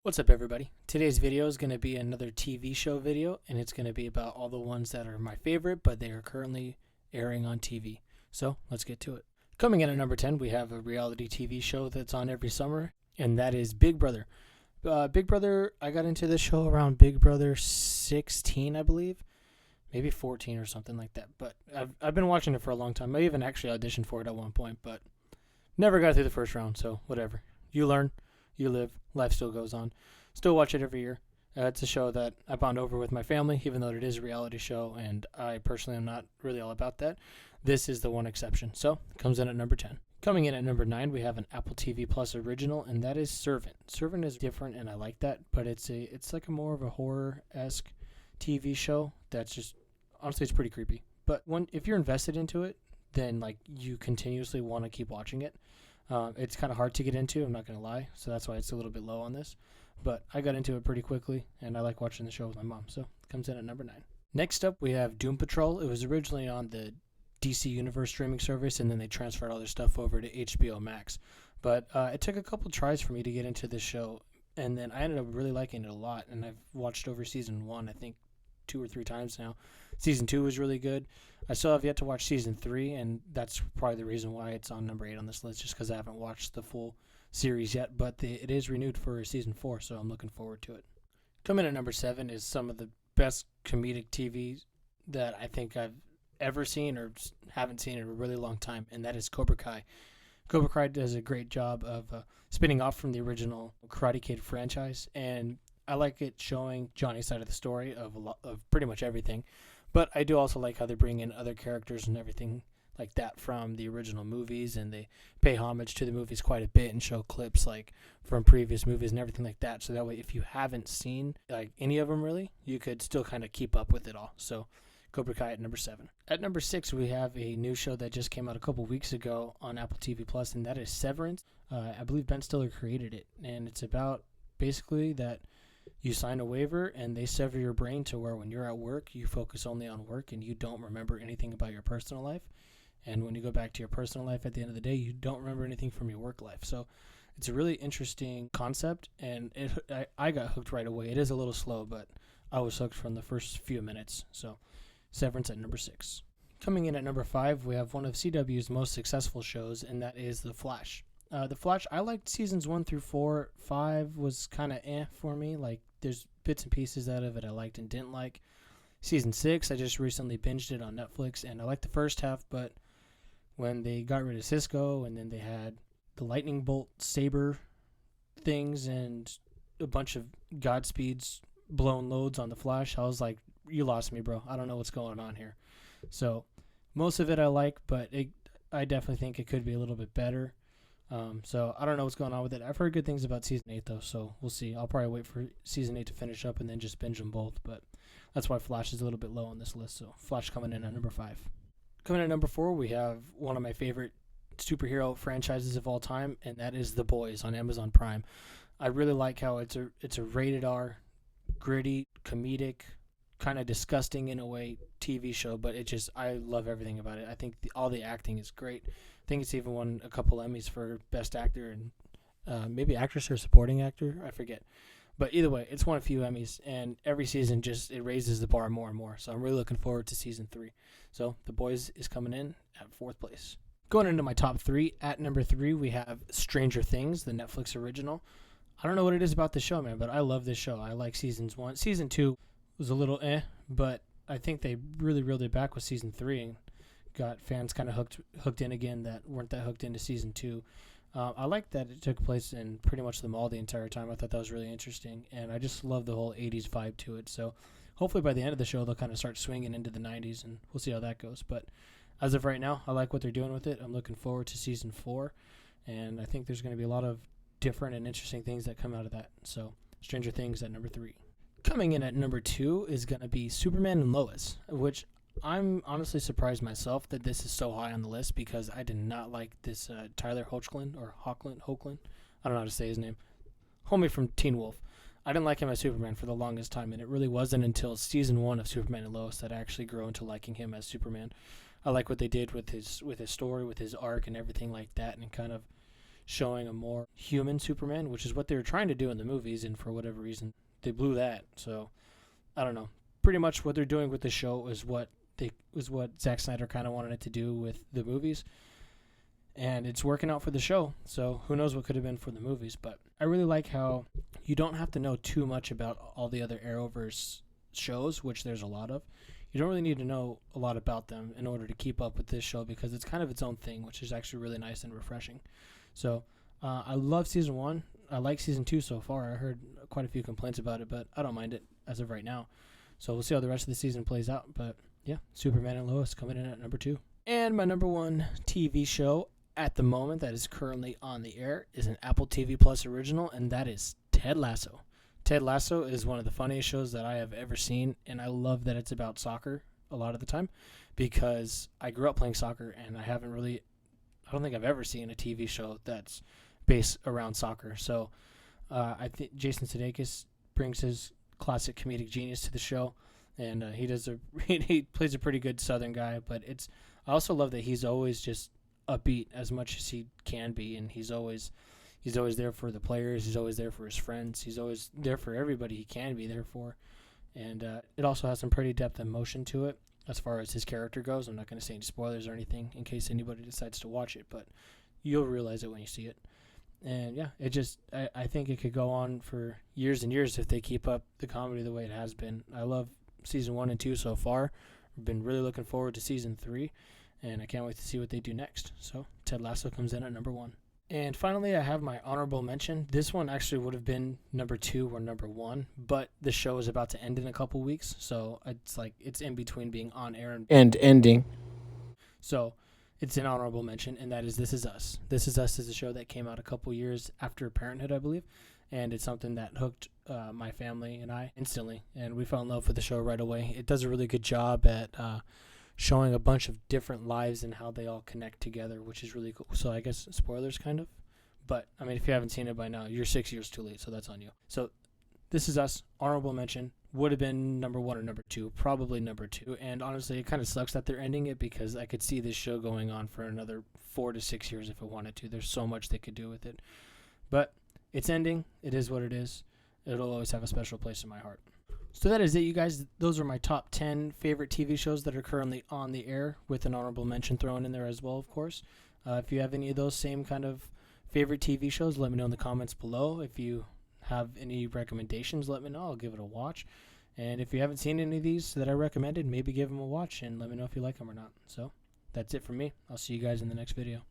What's up, everybody? Today's video is going to be another TV show video, and it's going to be about all the ones that are my favorite, but they are currently airing on TV. So let's get to it. Coming in at number 10, we have a reality TV show that's on every summer, and that is Big Brother. Big Brother, I got into this show around Big Brother 16, I believe. Maybe 14 or something like that. But I've been watching it for a long time. I even actually auditioned for it at one point, but never got through the first round, so whatever. You learn. You live, life still goes on. Still watch it every year. It's a show that I bond over with my family, even though it is a reality show, and I personally am not really all about that. This is the one exception. So, it comes in at number 10. Coming in at number 9, we have an Apple TV Plus original, and that is Servant. Servant is different, and I like that, but it's like a more of a horror-esque TV show that's just, honestly, it's pretty creepy. But if you're invested into it, then you continuously want to keep watching it. It's kind of hard to get into, I'm not going to lie, so that's why it's a little bit low on this. But I got into it pretty quickly, and I like watching the show with my mom, so it comes in at number 9. Next up, we have Doom Patrol. It was originally on the DC Universe streaming service, and then they transferred all their stuff over to HBO Max. But it took a couple tries for me to get into this show, and then I ended up really liking it a lot, and I've watched over season 1, I think, 2 or 3 times now. Season 2 was really good. I still have yet to watch season 3, and that's probably the reason why it's on number 8 on this list, just because I haven't watched the full series yet, but it is renewed for season 4, so I'm looking forward to it. Coming at number 7 is some of the best comedic TV that I think I've ever seen or haven't seen in a really long time, and that is Cobra Kai. Cobra Kai does a great job of spinning off from the original Karate Kid franchise, and I like it showing Johnny's side of the story of pretty much everything. But I do also like how they bring in other characters and everything like that from the original movies, and they pay homage to the movies quite a bit and show clips from previous movies and everything like that. So that way, if you haven't seen any of them really, you could still kind of keep up with it all. So Cobra Kai at number 7. At number 6, we have a new show that just came out a couple weeks ago on Apple TV Plus, and that is Severance. I believe Ben Stiller created it, and it's about basically that you sign a waiver and they sever your brain to where when you're at work, you focus only on work and you don't remember anything about your personal life. And when you go back to your personal life at the end of the day, you don't remember anything from your work life. So it's a really interesting concept, and I got hooked right away. It is a little slow, but I was hooked from the first few minutes. So Severance at number 6. Coming in at number 5, we have one of CW's most successful shows, and that is The Flash. The Flash, I liked seasons 1 through 4. 5 was kind of for me. There's bits and pieces out of it I liked and didn't like. Season 6, I just recently binged it on Netflix, and I liked the first half, but when they got rid of Cisco, and then they had the lightning bolt saber things and a bunch of Godspeeds blown loads on the Flash, I was like, you lost me, bro. I don't know what's going on here. So most of it I like, but I definitely think it could be a little bit better. So I don't know what's going on with it. I've heard good things about season 8 though, so we'll see. I'll probably wait for season 8 to finish up and then just binge them both, but that's why Flash is a little bit low on this list. So Flash coming in at number 5. Coming in at number 4, we have one of my favorite superhero franchises of all time, and that is The Boys on Amazon Prime. I really like how it's a rated R, gritty, comedic, kind of disgusting in a way TV show, but I love everything about it. I think all the acting is great. I think it's even won a couple Emmys for Best Actor and maybe Actress or Supporting Actor. I forget. But either way, it's won a few Emmys, and every season it raises the bar more and more. So I'm really looking forward to season 3. So The Boys is coming in at 4th place. Going into my top 3, at number 3, we have Stranger Things, the Netflix original. I don't know what it is about the show, man, but I love this show. I like seasons 1. Season 2 was a little but I think they really reeled it back with season 3 and got fans kind of hooked in again that weren't that hooked into season 2. I like that it took place in pretty much the mall the entire time. I thought that was really interesting, and I just love the whole 80s vibe to it. So hopefully by the end of the show, they'll kind of start swinging into the 90s, and we'll see how that goes. But as of right now, I like what they're doing with it. I'm looking forward to season 4, and I think there's going to be a lot of different and interesting things that come out of that. So Stranger Things at number 3. Coming in at number 2 is going to be Superman and Lois, which I'm honestly surprised myself that this is so high on the list, because I did not like this Tyler Hoechlin. I don't know how to say his name. Homie from Teen Wolf. I didn't like him as Superman for the longest time, and it really wasn't until season 1 of Superman and Lois that I actually grew into liking him as Superman. I like what they did with his story, with his arc and everything like that, and kind of showing a more human Superman, which is what they were trying to do in the movies, and for whatever reason, they blew that. So, I don't know. Pretty much what they're doing with the show is what Zack Snyder kind of wanted it to do with the movies, and it's working out for the show. So who knows what could have been for the movies? But I really like how you don't have to know too much about all the other Arrowverse shows, which there's a lot of. You don't really need to know a lot about them in order to keep up with this show, because it's kind of its own thing, which is actually really nice and refreshing. So I love season 1. I like season 2 so far. I heard quite a few complaints about it, but I don't mind it as of right now. So we'll see how the rest of the season plays out. But yeah, Superman and Lois coming in at number 2. And my number 1 TV show at the moment that is currently on the air is an Apple TV Plus original, and that is Ted Lasso. Ted Lasso is one of the funniest shows that I have ever seen, and I love that it's about soccer a lot of the time, because I grew up playing soccer, and I don't think I've ever seen a TV show that's based around soccer. So I think Jason Sudeikis brings his classic comedic genius to the show, and he plays a pretty good Southern guy. But I also love that he's always just upbeat as much as he can be, and he's always there for the players. He's always there for his friends. He's always there for everybody he can be there for. And it also has some pretty depth and emotion to it as far as his character goes. I'm not going to say any spoilers or anything in case anybody decides to watch it, but you'll realize it when you see it. And yeah, I think it could go on for years and years if they keep up the comedy the way it has been. I love season 1 and 2 so far. I've been really looking forward to season 3, and I can't wait to see what they do next. So Ted Lasso comes in at number 1. And finally, I have my honorable mention. This one actually would have been number 2 or number 1, but the show is about to end in a couple weeks, so it's in between being on air and ending. So it's an honorable mention, and that is This Is Us. This Is Us is a show that came out a couple years after Parenthood, I believe, and it's something that hooked my family and I instantly, and we fell in love with the show right away. It does a really good job at showing a bunch of different lives and how they all connect together, which is really cool. So I guess spoilers kind of, but I mean, if you haven't seen it by now, you're 6 years too late, so that's on you. So This Is Us, honorable mention, would have been number 1 or number 2, probably number 2. And honestly, it kind of sucks that they're ending it, because I could see this show going on for another 4 to 6 years if it wanted to. There's so much they could do with it, but it's ending. It is what it is. It'll always have a special place in my heart. So that is it, you guys. Those are my top 10 favorite TV shows that are currently on the air, with an honorable mention thrown in there as well, of course. If you have any of those same kind of favorite TV shows, let me know in the comments below. If you have any recommendations, let me know. I'll give it a watch. And if you haven't seen any of these that I recommended, maybe give them a watch and let me know if you like them or not. So that's it from me. I'll see you guys in the next video.